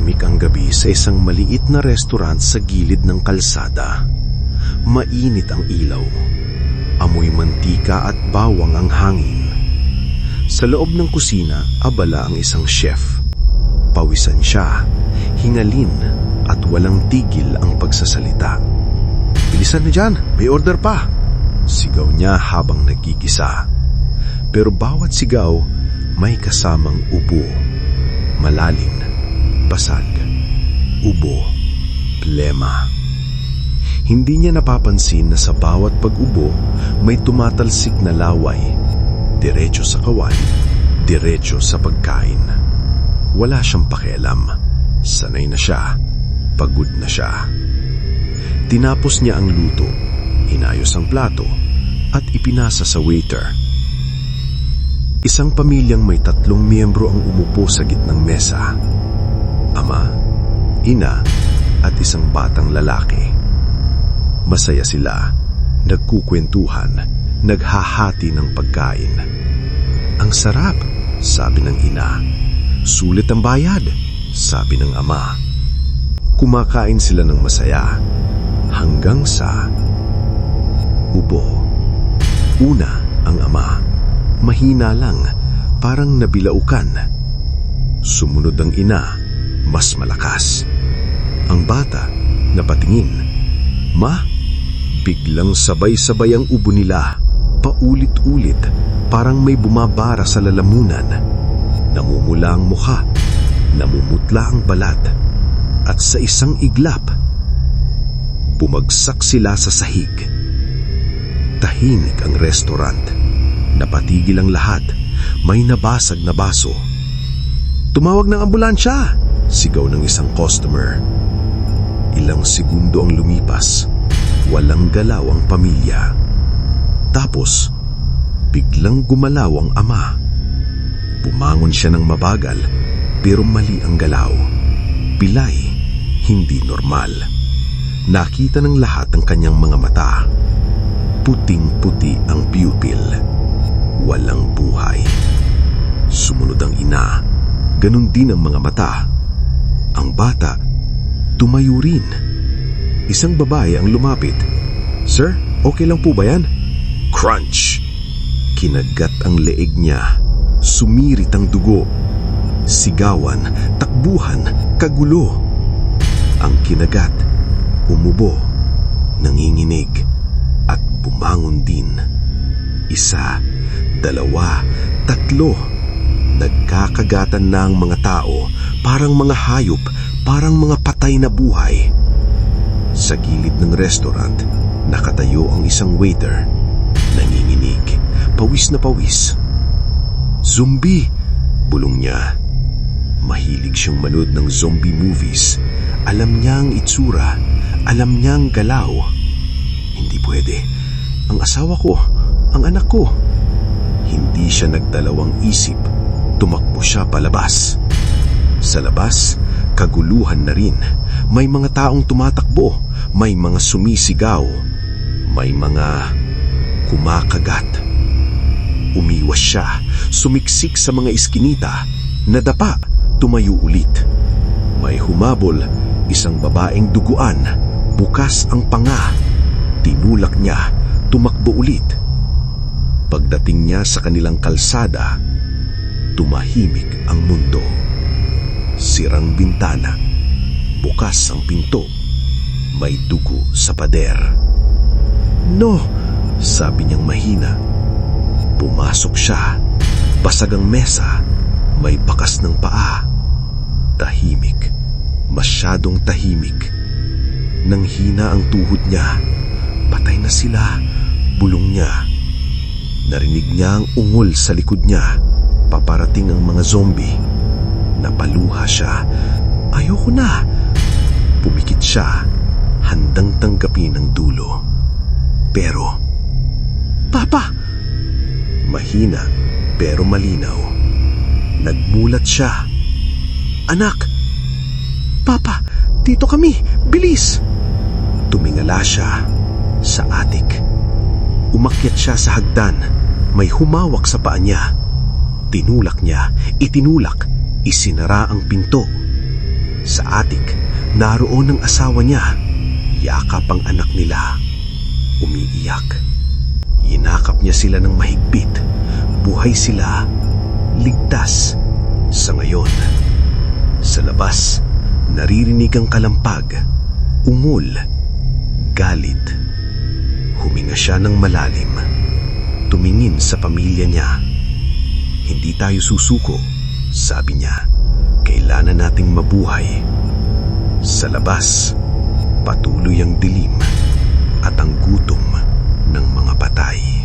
Tahimik ang gabi sa isang maliit na restaurant sa gilid ng kalsada. Mainit ang ilaw. Amoy mantika at bawang ang hangin. Sa loob ng kusina, abala ang isang chef. Pawisan siya, hingalin at walang tigil ang pagsasalita. "Bilisan na dyan, may order pa!" Sigaw niya habang nagkikisa. Pero bawat sigaw may kasamang ubo. Malalim, basag, ubo, plema. Hindi niya napapansin na sa bawat pag-ubo may tumatalsik na laway. Diretso sa kawali, diretso sa pagkain. Wala siyang pakialam. Sanay na siya. Pagod na siya. Tinapos niya ang luto, inayos ang plato, at ipinasa sa waiter. Isang pamilyang may 3 miyembro ang umupo sa gitnang mesa. Ama, ina, at isang batang lalaki. Masaya sila, nagkukwentuhan, naghahati ng pagkain. "Ang sarap," sabi ng ina. "Sulit ang bayad," sabi ng ama. Kumakain sila ng masaya, hanggang sa ubo. Una ang ama, mahina lang, parang nabilaukan. Sumunod ang ina, mas malakas. Ang bata, napatingin. "Ma?" Biglang sabay-sabay ang ubo nila, paulit-ulit, parang may bumabara sa lalamunan. Namumula ang mukha, namumutla ang balat, at sa isang iglap, bumagsak sila sa sahig. Tahimik ang restaurant. Napatigil ang lahat. May nabasag na baso. "Tumawag ng ambulansya!" sigaw ng isang customer. Ilang segundo ang lumipas. Walang galaw ang pamilya. Tapos, biglang gumalaw ang ama. Bumangon siya ng mabagal, pero mali ang galaw. Pilay, hindi normal. Nakita ng lahat ang kanyang mga mata. Puting-puti ang pupil. Walang buhay. Sumunod ang ina. Ganon din ang mga mata. Ang bata, tumayo rin. Isang babae ang lumapit. "Sir, okay lang po ba yan?" Crunch! Kinagat ang leeg niya. Sumirit ang dugo. Sigawan, takbuhan, kagulo. Ang kinagat, umubo, nanginginig, at bumangon din. 1, 2, 3. Nagkakagatan na ang mga tao, parang mga hayop, parang mga patay na buhay. Sa gilid ng restaurant, nakatayo ang isang waiter. Nanginginig, pawis na pawis. "Zombie!" bulong niya. Mahilig siyang manood ng zombie movies. Alam niya ang itsura, alam niya ang galaw. Hindi pwede. Ang asawa ko, ang anak ko. Hindi siya nagdalawang isip. Tumakbo siya palabas. Sa labas, kaguluhan na rin. May mga taong tumatakbo, may mga sumisigaw, may mga kumakagat. Umiwas siya, sumiksik sa mga iskinita, nadapa, tumayo ulit. May humabol, isang babaeng duguan, bukas ang panga. Tinulak niya, tumakbo ulit. Pagdating niya sa kanilang kalsada, tumahimik ang mundo. Sirang bintana, bukas ang pinto, may dugo sa pader. "No!" sabi niyang mahina. Pumasok siya, basag ang mesa, may bakas ng paa. Tahimik, masyadong tahimik. Nanghina ang tuhod niya. Patay na sila, bulong niya. Narinig niya ang ungol sa likod niya. Paparating ang mga zombie. Napaluha siya. "Ayoko na!" Pumikit siya, handang tanggapin ang dulo. Pero, "Papa!" Mahina pero malinaw. Nagmulat siya. "Anak! Papa! Dito kami! Bilis!" Tumingala siya sa atik. Umakyat siya sa hagdan. May humawak sa paa niya. Tinulak niya, itinulak, isinara ang pinto. Sa atik, naroon ang asawa niya. Yakap ang anak nila. Umiiyak. Yinakap niya sila ng mahigpit. Buhay sila. Ligtas. Sa ngayon. Sa labas, naririnig ang kalampag. Ungol. Galit. Huminga siya ng malalim. Tumingin sa pamilya niya. Hindi tayo susuko, sabi niya. Kailangan nating mabuhay. Sa labas, patuloy ang dilim at ang gutom ng mga patay.